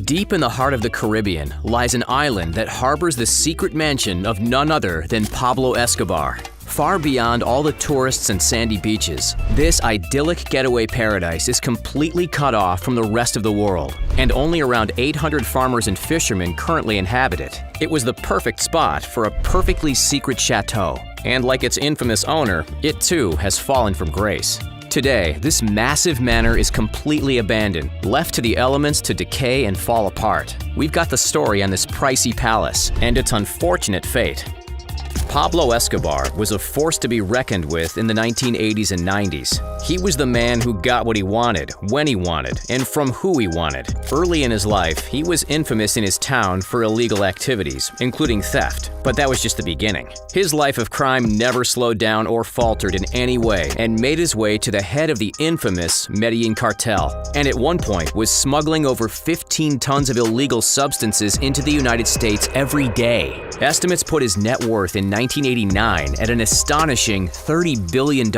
Deep in the heart of the Caribbean lies an island that harbors the secret mansion of none other than Pablo Escobar. Far beyond all the tourists and sandy beaches, this idyllic getaway paradise is completely cut off from the rest of the world, and only around 800 farmers and fishermen currently inhabit it. It was the perfect spot for a perfectly secret chateau, and like its infamous owner, it too has fallen from grace. Today, this massive manor is completely abandoned, left to the elements to decay and fall apart. We've got the story on this pricey palace and its unfortunate fate. Pablo Escobar was a force to be reckoned with in the 1980s and 90s. He was the man who got what he wanted, when he wanted, and from who he wanted. Early in his life, he was infamous in his town for illegal activities, including theft, but that was just the beginning. His life of crime never slowed down or faltered in any way, and made his way to the head of the infamous Medellin Cartel, and at one point was smuggling over 15 tons of illegal substances into the United States every day. Estimates put his net worth in 1989 at an astonishing $30 billion.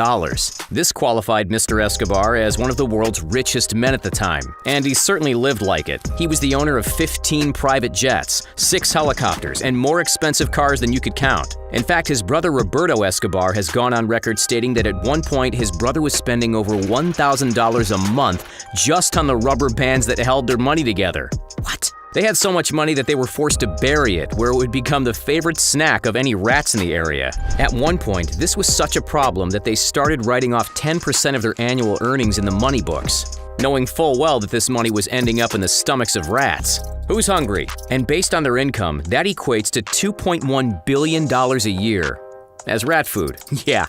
This qualified Mr. Escobar as one of the world's richest men at the time, and he certainly lived like it. He was the owner of 15 private jets, 6 helicopters, and more expensive cars than you could count. In fact, his brother Roberto Escobar has gone on record stating that at one point his brother was spending over $1,000 a month just on the rubber bands that held their money together. What? They had so much money that they were forced to bury it, where it would become the favorite snack of any rats in the area. At one point, this was such a problem that they started writing off 10% of their annual earnings in the money books, knowing full well that this money was ending up in the stomachs of rats. Who's hungry? And based on their income, that equates to $2.1 billion a year as rat food. Yeah.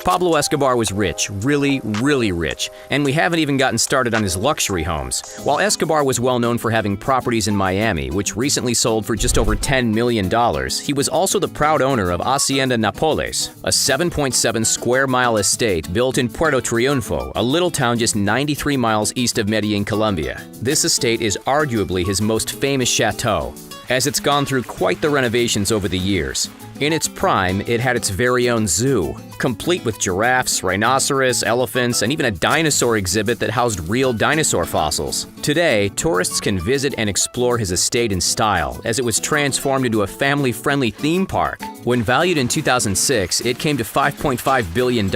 Pablo Escobar was rich, really, really rich, and we haven't even gotten started on his luxury homes. While Escobar was well known for having properties in Miami, which recently sold for just over $10 million, he was also the proud owner of Hacienda Nápoles, a 7.7 square mile estate built in Puerto Triunfo, a little town just 93 miles east of Medellin, Colombia. This estate is arguably his most famous chateau, as it's gone through quite the renovations over the years. In its prime, it had its very own zoo, complete with giraffes, rhinoceros, elephants, and even a dinosaur exhibit that housed real dinosaur fossils. Today, tourists can visit and explore his estate in style, as it was transformed into a family-friendly theme park. When valued in 2006, it came to $5.5 billion.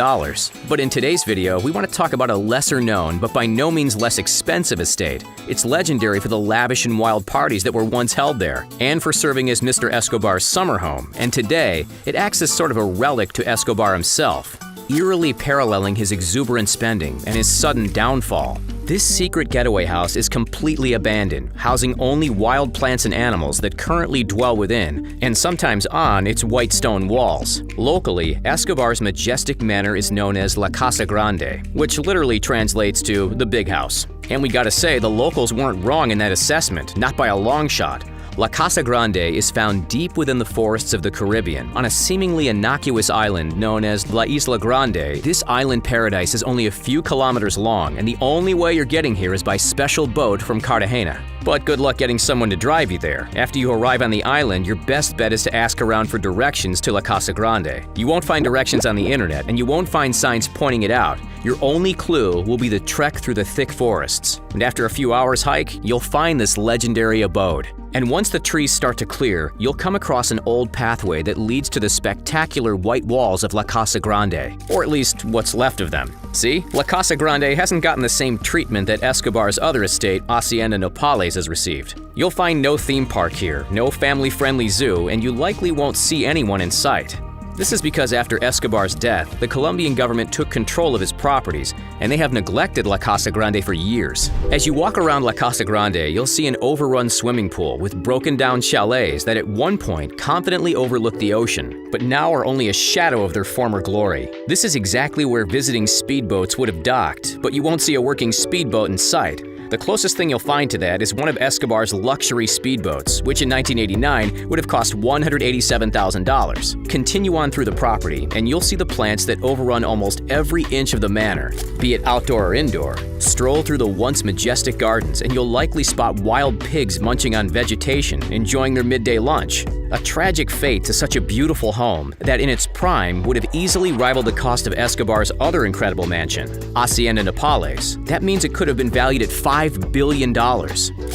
But in today's video, we want to talk about a lesser-known, but by no means less expensive estate. It's legendary for the lavish and wild parties that were once held there, and for serving as Mr. Escobar's summer home. And today, it acts as sort of a relic to Escobar himself, eerily paralleling his exuberant spending and his sudden downfall. This secret getaway house is completely abandoned, housing only wild plants and animals that currently dwell within, and sometimes on, its white stone walls. Locally, Escobar's majestic manor is known as La Casa Grande, which literally translates to the big house. And we gotta say, the locals weren't wrong in that assessment, not by a long shot. La Casa Grande is found deep within the forests of the Caribbean, on a seemingly innocuous island known as La Isla Grande. This island paradise is only a few kilometers long, and the only way you're getting here is by special boat from Cartagena. But good luck getting someone to drive you there. After you arrive on the island, your best bet is to ask around for directions to La Casa Grande. You won't find directions on the internet, and you won't find signs pointing it out. Your only clue will be the trek through the thick forests. And after a few hours hike, you'll find this legendary abode. And once the trees start to clear, you'll come across an old pathway that leads to the spectacular white walls of La Casa Grande, or at least what's left of them. See, La Casa Grande hasn't gotten the same treatment that Escobar's other estate, Hacienda Nápoles, has received. You'll find no theme park here, no family-friendly zoo, and you likely won't see anyone in sight. This is because after Escobar's death, the Colombian government took control of his properties, and they have neglected La Casa Grande for years. As you walk around La Casa Grande, you'll see an overrun swimming pool with broken-down chalets that at one point confidently overlooked the ocean, but now are only a shadow of their former glory. This is exactly where visiting speedboats would have docked, but you won't see a working speedboat in sight. The closest thing you'll find to that is one of Escobar's luxury speedboats, which in 1989 would have cost $187,000. Continue on through the property, and you'll see the plants that overrun almost every inch of the manor, be it outdoor or indoor. Stroll through the once majestic gardens, and you'll likely spot wild pigs munching on vegetation, enjoying their midday lunch. A tragic fate to such a beautiful home that in its prime would have easily rivaled the cost of Escobar's other incredible mansion, Hacienda Nápoles. That means it could have been valued at $5 $5 billion.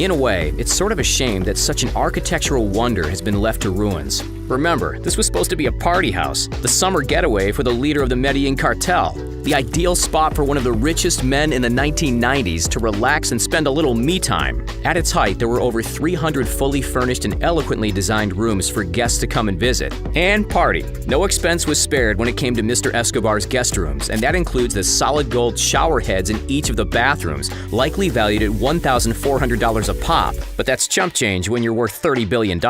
In a way, it's sort of a shame that such an architectural wonder has been left to ruins. Remember, this was supposed to be a party house, the summer getaway for the leader of the Medellin Cartel, the ideal spot for one of the richest men in the 1990s to relax and spend a little me time. At its height, there were over 300 fully furnished and eloquently designed rooms for guests to come and visit. And party. No expense was spared when it came to Mr. Escobar's guest rooms, and that includes the solid gold shower heads in each of the bathrooms, likely valued at $1,400 a pop. But that's chump change when you're worth $30 billion.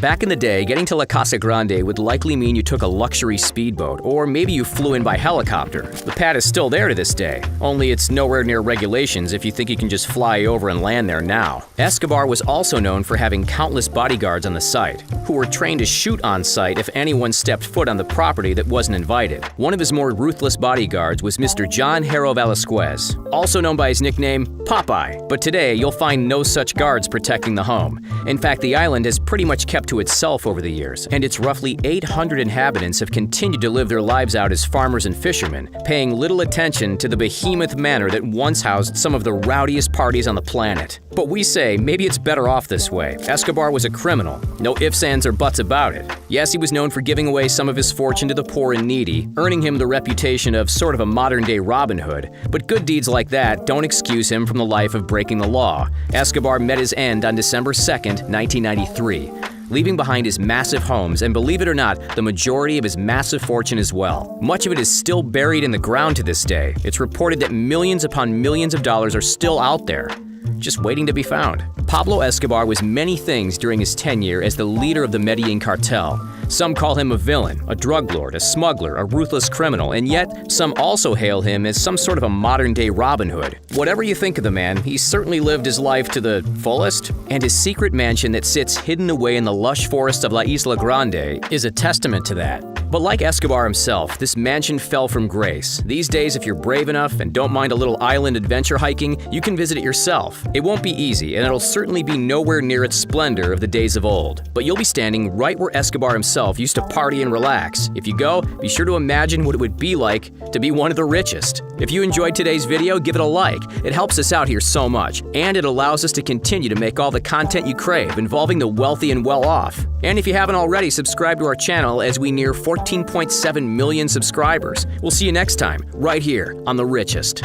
Back in the day, getting to La Casa Grande would likely mean you took a luxury speedboat, or maybe you flew in by helicopter. The pad is still there to this day, only it's nowhere near regulations if you think you can just fly over and land there now. Escobar was also known for having countless bodyguards on the site, who were trained to shoot on site if anyone stepped foot on the property that wasn't invited. One of his more ruthless bodyguards was Mr. John Hero Velasquez, also known by his nickname Popeye, but today you'll find no such guards protecting the home. In fact, the island has pretty much kept to itself over the years, and its roughly 800 inhabitants have continued to live their lives out as farmers and fishermen, paying little attention to the behemoth manor that once housed some of the rowdiest parties on the planet. But we say maybe it's better off this way. Escobar was a criminal. No ifs, ands, or buts about it. Yes, he was known for giving away some of his fortune to the poor and needy, earning him the reputation of sort of a modern-day Robin Hood. But good deeds like that don't excuse him from the life of breaking the law. Escobar met his end on December 2nd, 1993. Leaving behind his massive homes and, believe it or not, the majority of his massive fortune as well. Much of it is still buried in the ground to this day. It's reported that millions upon millions of dollars are still out there, just waiting to be found. Pablo Escobar was many things during his tenure as the leader of the Medellin Cartel. Some call him a villain, a drug lord, a smuggler, a ruthless criminal, and yet some also hail him as some sort of a modern-day Robin Hood. Whatever you think of the man, he certainly lived his life to the fullest, and his secret mansion that sits hidden away in the lush forest of La Isla Grande is a testament to that. But like Escobar himself, this mansion fell from grace. These days, if you're brave enough and don't mind a little island adventure hiking, you can visit it yourself. It won't be easy, and it'll certainly be nowhere near its splendor of the days of old. But you'll be standing right where Escobar himself used to party and relax. If you go, be sure to imagine what it would be like to be one of the richest. If you enjoyed today's video, give it a like. It helps us out here so much, and it allows us to continue to make all the content you crave involving the wealthy and well-off. And if you haven't already, subscribe to our channel as we near 14.7 million subscribers. We'll see you next time, right here on The Richest.